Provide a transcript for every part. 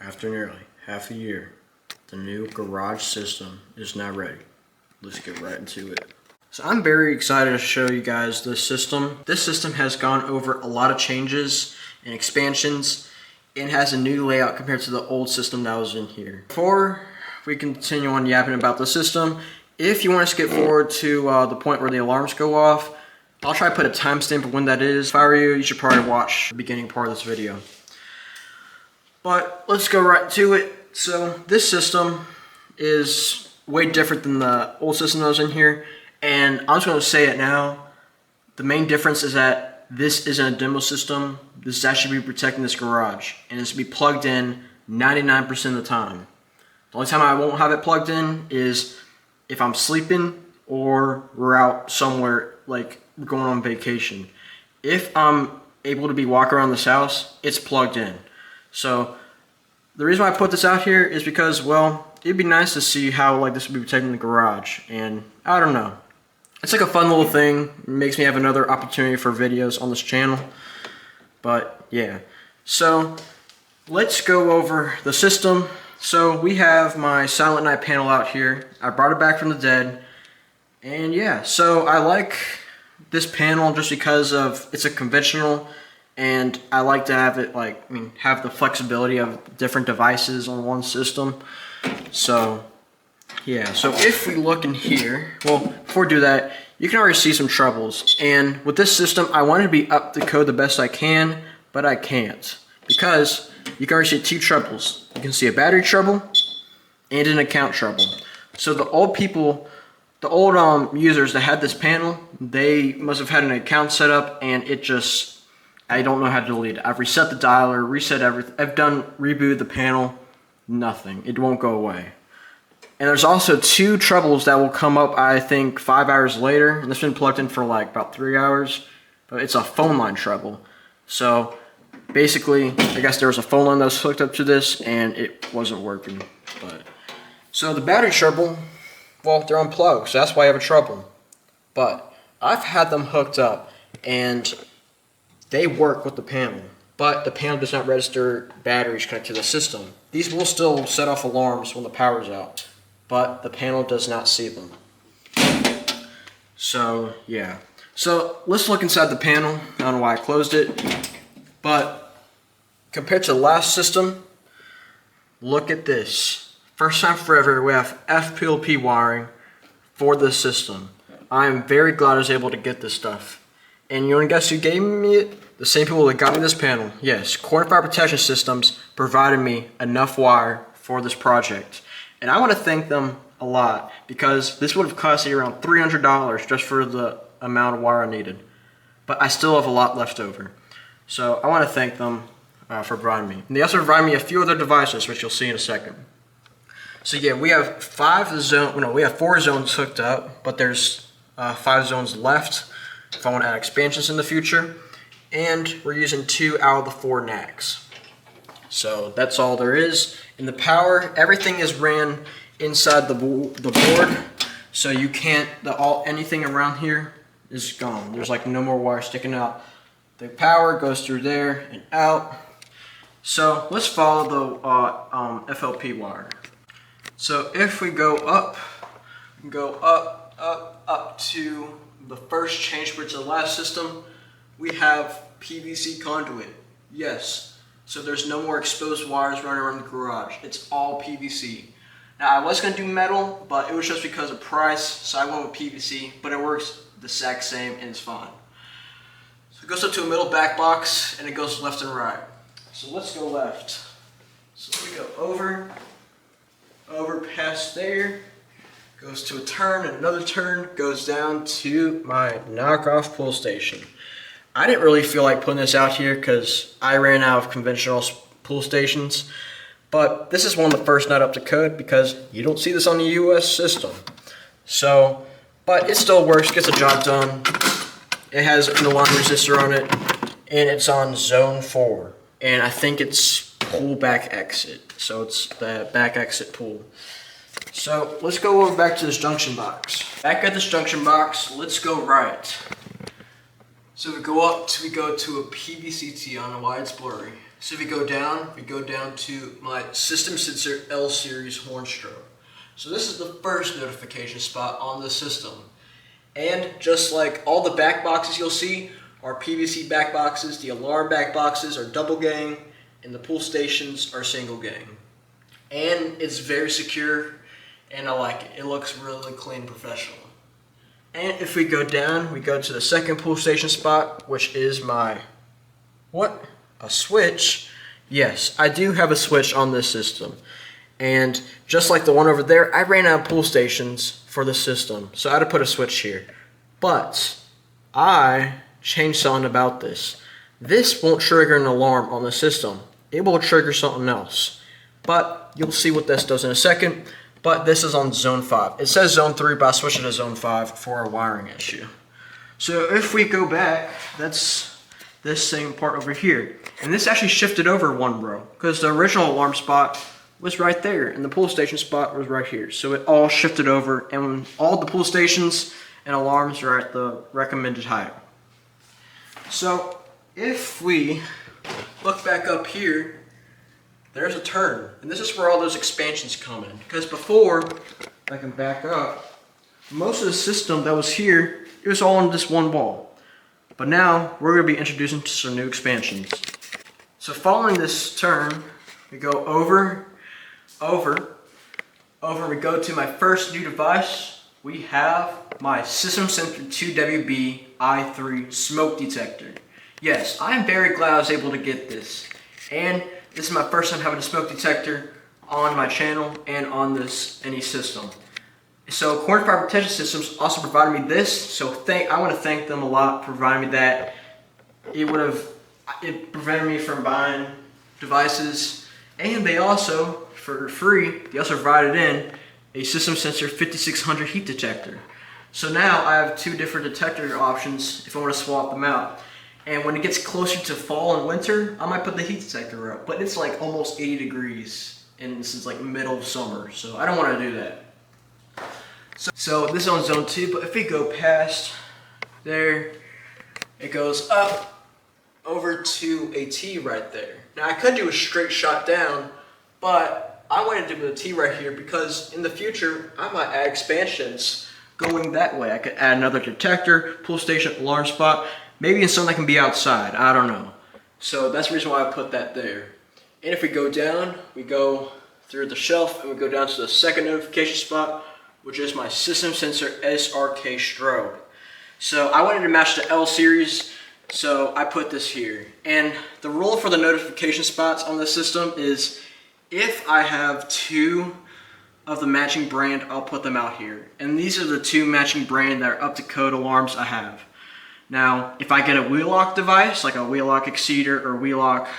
After nearly half a year, the new garage system is now ready. Let's get right into it. So I'm very excited to show you guys this system. This system has gone over a lot of changes and expansions and has a new layout compared to the old system that was in here. Before we continue on yapping about the system, if you want to skip forward to the point where the alarms go off, I'll try to put a timestamp of when that is. If I were you, you should probably watch the beginning part of this video. But let's go right to it. So this system is way different than the old system that was in here. And I'm just going to say it now. The main difference is that this isn't a demo system. This is actually be protecting this garage. And it's to be plugged in 99% of the time. The only time I won't have it plugged in is if I'm sleeping or we're out somewhere, like we're going on vacation. If I'm able to be walking around this house, it's plugged in. So the reason why I put this out here is because, well, it'd be nice to see how like this would be protecting the garage. And I don't know. It's like a fun little thing. It makes me have another opportunity for videos on this channel. But yeah. So let's go over the system. So we have my Silent Night panel out here. I brought it back from the dead. And yeah, so I like this panel just because of it's a conventional, and I like to have it have the flexibility of different devices on one system. So yeah, so if we look in here, well, before we do that, you can already see some troubles. And with this system, I wanted to be up to code the best I can, but I can't. Because you can already see two troubles. You can see a battery trouble and an account trouble. So the old people, the old users that had this panel, they must have had an account set up and it just, I don't know how to delete it. I've reset the dialer, reset everything. I've done reboot the panel, nothing. It won't go away. And there's also two troubles that will come up, I think, 5 hours later. And this has been plugged in for like about 3 hours. But it's a phone line trouble. So basically, I guess there was a phone line that was hooked up to this and it wasn't working. So the battery trouble, well, they're unplugged, so that's why I have a trouble. But I've had them hooked up and they work with the panel. But the panel does not register batteries connected to the system. These will still set off alarms when the power's out, but the panel does not see them. So yeah. So let's look inside the panel. I don't know why I closed it. But compared to the last system, look at this. First time forever, we have FPLP wiring for this system. I am very glad I was able to get this stuff. And you want to guess who gave me it? The same people that got me this panel. Yes, Corner Fire Protection Systems provided me enough wire for this project. And I want to thank them a lot because this would have cost me around $300 just for the amount of wire I needed. But I still have a lot left over. So I want to thank them for providing me. And they also provided me a few other devices, which you'll see in a second. So yeah, we have 4 zones hooked up, but there's 5 zones left if I want to add expansions in the future. And we're using 2 out of the 4 NACs. So that's all there is. In the power, everything is ran inside the board. So you can't, anything around here is gone. There's like no more wire sticking out. The power goes through there and out. So let's follow the FLP wire. So if we go up to the first change bridge of the last system, we have PVC conduit. Yes. So there's no more exposed wires running around the garage. It's all PVC. Now I was going to do metal, but it was just because of price, so I went with PVC, but it works the exact same and it's fine. So it goes up to a middle back box and it goes left and right. So let's go left. So we go over past there, goes to a turn, and another turn, goes down to my knockoff pull station. I didn't really feel like putting this out here because I ran out of conventional pull stations, but this is one of the first not up to code because you don't see this on the US system. So, but it still works, gets the job done. It has an alarm resistor on it, and it's on zone 4, and I think it's pull back exit. So it's the back exit pull. So let's go over back to this junction box. Back at this junction box, let's go right. So we go up till we go to a PVC T. I don't know why it's blurry. So if we go down to my system sensor L series horn strobe. So this is the first notification spot on the system. And just like all the back boxes you'll see are PVC back boxes, the alarm back boxes are double gang, and the pull stations are single gang. And it's very secure, and I like it. It looks really clean and professional. And if we go down, we go to the second pull station spot, which is my, what? A switch? Yes, I do have a switch on this system. And just like the one over there, I ran out of pull stations for the system, so I had to put a switch here. But I changed something about this. This won't trigger an alarm on the system. It will trigger something else. But you'll see what this does in a second. But this is on zone 5. It says zone 3, but I switched it to zone 5 for a wiring issue. So if we go back, that's this same part over here. And this actually shifted over one row, because the original alarm spot was right there, and the pull station spot was right here. So it all shifted over, and all the pull stations and alarms are at the recommended height. So if we look back up here, there's a turn, and this is where all those expansions come in. Because before, if I can back up, most of the system that was here, it was all on this one wall. But now, we're going to be introducing to some new expansions. So following this turn, we go over, we go to my first new device. We have my System Sensor 2WB i3 smoke detector. Yes, I'm very glad I was able to get this. And this is my first time having a smoke detector on my channel and on this any system. So Corn Fiber Protection Systems also provided me this, so I want to thank them a lot for providing me that. It prevented me from buying devices, and they also, for free, they also provided in a System Sensor 5600 heat detector. So now I have two different detector options if I want to swap them out. And when it gets closer to fall and winter, I might put the heat detector up, but it's like almost 80 degrees, and this is like middle of summer, so I don't want to do that. So this is on zone 2, but if we go past there, it goes up over to a T right there. Now I could do a straight shot down, but I wanted to do a T right here because in the future I might add expansions going that way. I could add another detector, pull station, alarm spot, maybe in something that can be outside, I don't know. So that's the reason why I put that there. And if we go down, we go through the shelf and we go down to the second notification spot, which is my System Sensor SRK strobe. So I wanted to match the L series, so I put this here. And the rule for the notification spots on the system is if I have two of the matching brand, I'll put them out here. And these are the two matching brand that are up to code alarms I have. Now, if I get a wheel-lock device, like a wheel-lock Exceeder or wheel-lock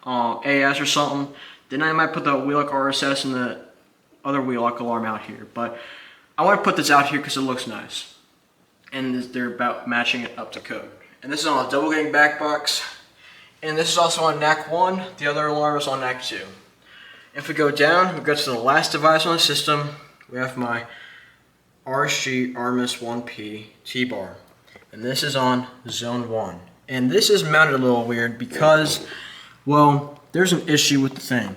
AS or something, then I might put the wheel-lock RSS and the other wheel-lock alarm out here. But I want to put this out here because it looks nice. And they're about matching it up to code. And this is on a double gang back box. And this is also on NAC 1. The other alarm is on NAC 2. If we go down, we go to the last device on the system. We have my RSG Armis 1P T-bar. And this is on zone 1. And this is mounted a little weird because, well, there's an issue with the thing.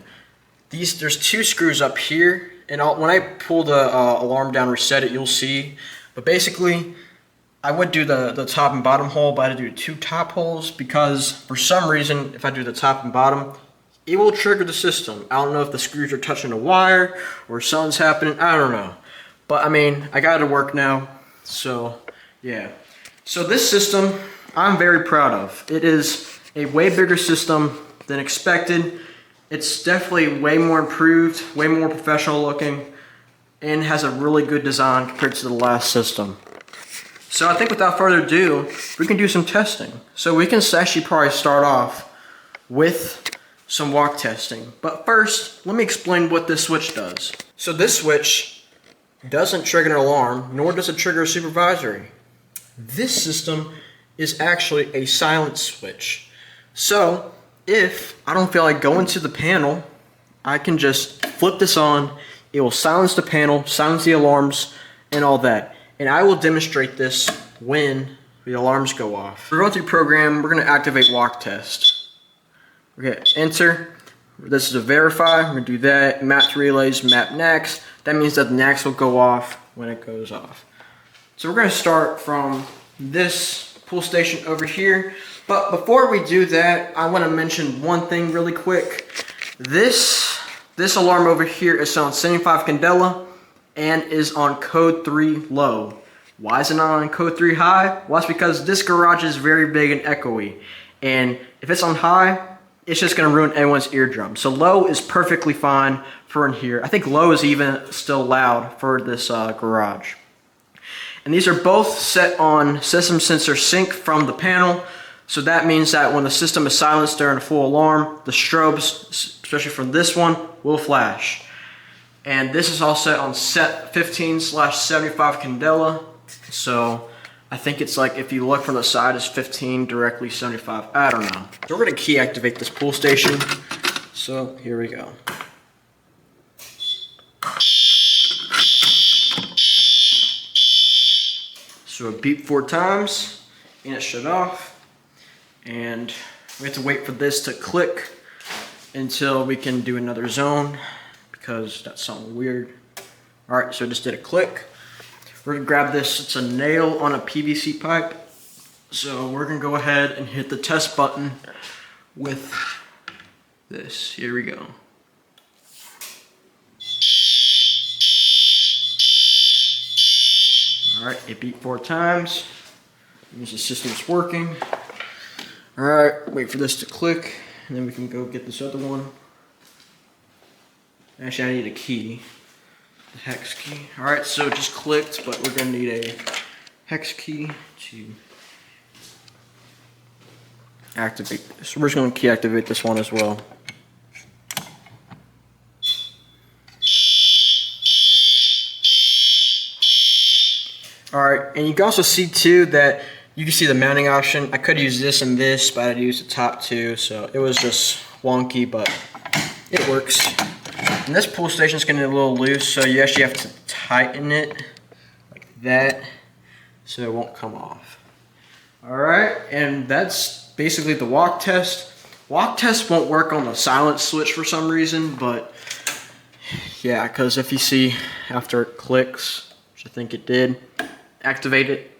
There's two screws up here. And when I pull the alarm down, reset it, you'll see. But basically, I would do the top and bottom hole, but I had to do two top holes because for some reason, if I do the top and bottom, it will trigger the system. I don't know if the screws are touching a wire or something's happening. I don't know. But I mean, I got it to work now. So, yeah. So this system, I'm very proud of. It is a way bigger system than expected. It's definitely way more improved, way more professional looking, and has a really good design compared to the last system. So I think without further ado, we can do some testing. So we can actually probably start off with some walk testing. But first, let me explain what this switch does. So this switch doesn't trigger an alarm, nor does it trigger a supervisory. This system is actually a silent switch. So if I don't feel like going to the panel, I can just flip this on. It will silence the panel, silence the alarms, and all that. And I will demonstrate this when the alarms go off. We're going through program, we're going to activate walk test. Okay, enter. This is a verify. We're gonna do that. Map to relays, map next. That means that the next will go off when it goes off. So we're gonna start from this pull station over here. But before we do that, I wanna mention one thing really quick. This alarm over here is on 75 candela and is on code 3 low. Why is it not on code 3 high? Well, that's because this garage is very big and echoey. And if it's on high, it's just gonna ruin everyone's eardrum. So low is perfectly fine for in here. I think low is even still loud for this garage. And these are both set on system sensor sync from the panel. So that means that when the system is silenced during a full alarm, the strobes, especially from this one, will flash. And this is all set on set 15/75 candela. So I think it's like, if you look from the side, it's 15, directly 75. I don't know. So we're gonna key activate this pull station. So here we go. So it beep 4 times and it shut off. And we have to wait for this to click until we can do another zone, because that's something weird. All right, so I just did a click. We're gonna grab this, it's a nail on a PVC pipe. So we're gonna go ahead and hit the test button with this. Here we go. All right, it beeped 4 times. Means the system's working. All right, wait for this to click, and then we can go get this other one. Actually, I need a key. The hex key. All right, so it just clicked, but we're gonna need a hex key to activate this. So we're just gonna key activate this one as well. All right, and you can also see too that you can see the mounting option. I could use this and this, but I'd use the top two, so it was just wonky, but it works. And this pull station is getting a little loose, so you actually have to tighten it like that so it won't come off. All right, and that's basically the walk test. Walk test won't work on the silence switch for some reason, but yeah, because if you see after it clicks, which I think it did, activate it,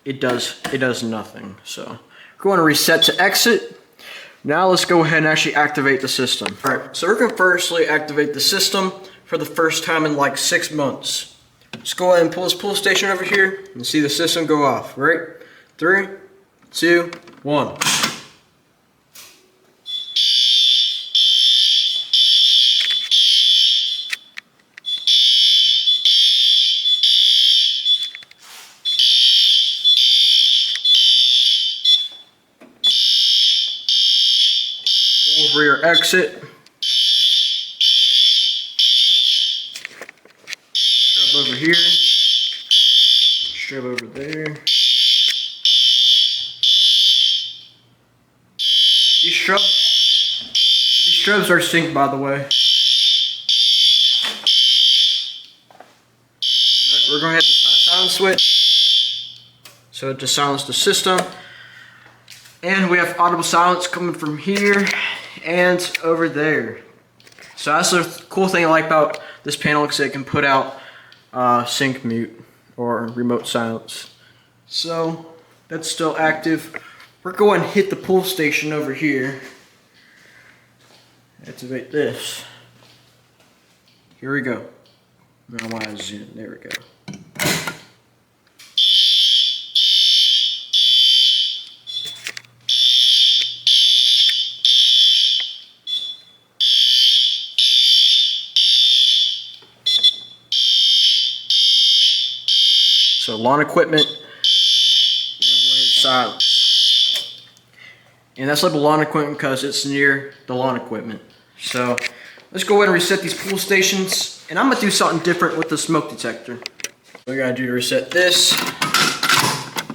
it does nothing. So we're going to reset to exit. Now let's go ahead and actually activate the system. All right, so we're gonna firstly activate the system for the first time in like 6 months. Let's go ahead and pull this pull station over here and see the system go off. Right? 3, 2, 1. Over your exit. Strobe over here. Strobe over there. These strobes are synced, by the way. Alright, we're going to hit the silence switch. So to silence the system. And we have audible silence coming from here and over there. So that's the cool thing I like about this panel, because it can put out sync mute or remote silence. So that's still active. We're going to hit the pull station over here. Activate this. Here we go. I want to zoom. There we go. So lawn equipment, silence. And that's labeled lawn equipment because it's near the lawn equipment. So let's go ahead and reset these pull stations. And I'm gonna do something different with the smoke detector. What we gotta do to reset this,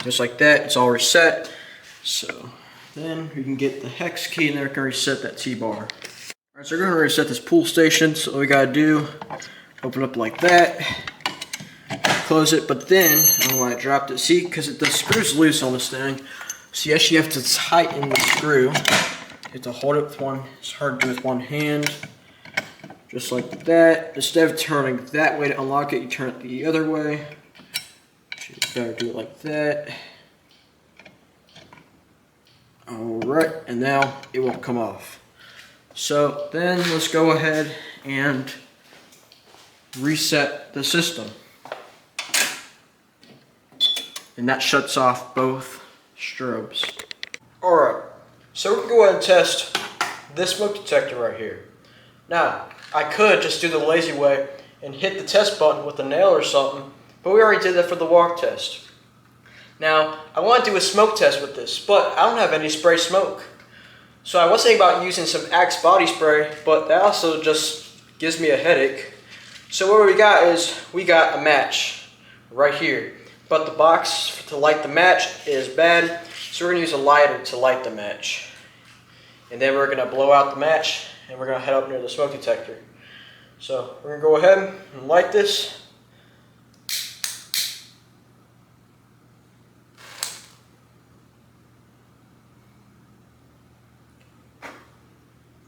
just like that, it's all reset. So then we can get the hex key and then we can reset that T-bar. All right, so we're gonna reset this pull station. So what we gotta do, open up like that. Close it, but then, I don't know why I dropped it. See, because the screw's loose on this thing. So you actually have to tighten the screw have to hold it with one, it's hard to do with one hand. Just like that. Instead of turning that way to unlock it, you turn it the other way. You better do it like that. Alright, and now it won't come off. So then let's go ahead and reset the system. And that shuts off both strobes. Alright, so we're going to go ahead and test this smoke detector right here. Now, I could just do the lazy way and hit the test button with a nail or something, but we already did that for the walk test. Now, I want to do a smoke test with this, but I don't have any spray smoke. So I was thinking about using some Axe body spray, but that also just gives me a headache. So what we got is, we got a match right here. But the box to light the match is bad, so we're going to use a lighter to light the match. And then we're going to blow out the match, and we're going to head up near the smoke detector. So we're going to go ahead and light this.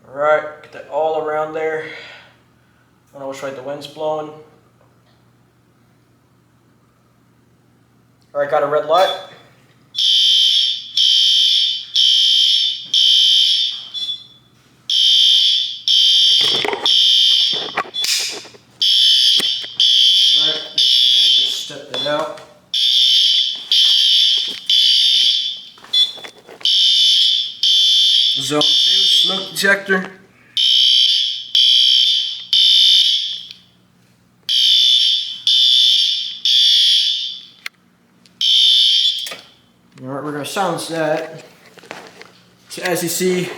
Alright, get that all around there. I don't know which way the wind's blowing. Alright, got a red light. Alright, just step that out. Zone 2 smoke detector. Alright, we're going to silence that. So as you see,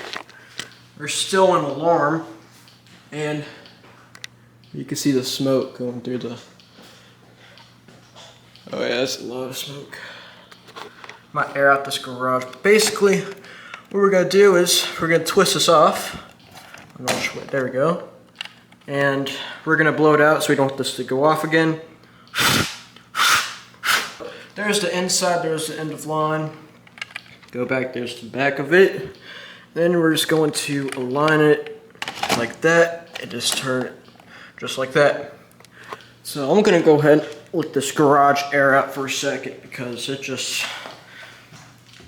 there's still an alarm, and you can see the smoke going through the... Oh yeah, that's a lot of smoke. Might air out this garage. But basically, what we're going to do is we're going to twist this off. There we go. And we're going to blow it out so we don't want this to go off again. There's the inside, there's the end of line. Go back, there's the back of it. Then we're just going to align it like that and just turn it just like that. So I'm gonna go ahead and let this garage air out for a second because it just,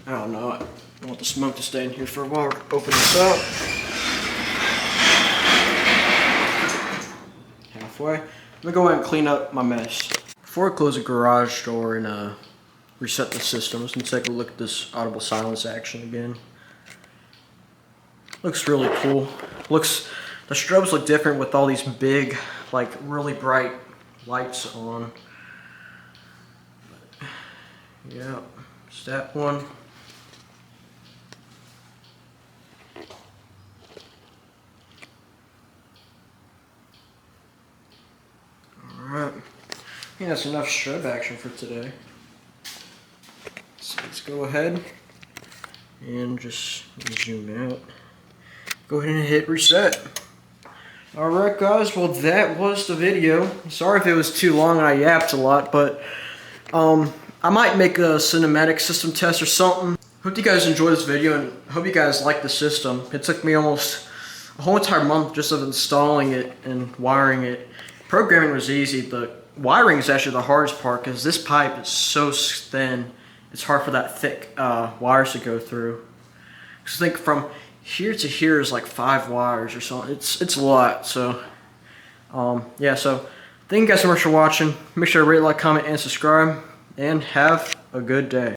I don't know, I want the smoke to stay in here for a while. Open this up. Halfway. I'm gonna go ahead and clean up my mess. Before I close the garage door and reset the system, let's take a look at this audible silence action again. Looks really cool. The strobes look different with all these big, like really bright lights on. Yeah, step one. Alright. I think that's enough strobe action for today. So let's go ahead and just zoom out. Go ahead and hit reset. Alright guys, well that was the video. Sorry if it was too long and I yapped a lot, but I might make a cinematic system test or something. Hope you guys enjoyed this video and hope you guys like the system. It took me almost a whole entire month just of installing it and wiring it. Programming was easy, but wiring is actually the hardest part because this pipe is so thin. It's hard for that thick wires to go through. Because I think from here to here is like 5 wires or something. It's a lot. So yeah. So thank you guys so much for watching. Make sure to rate, like, comment, and subscribe. And have a good day.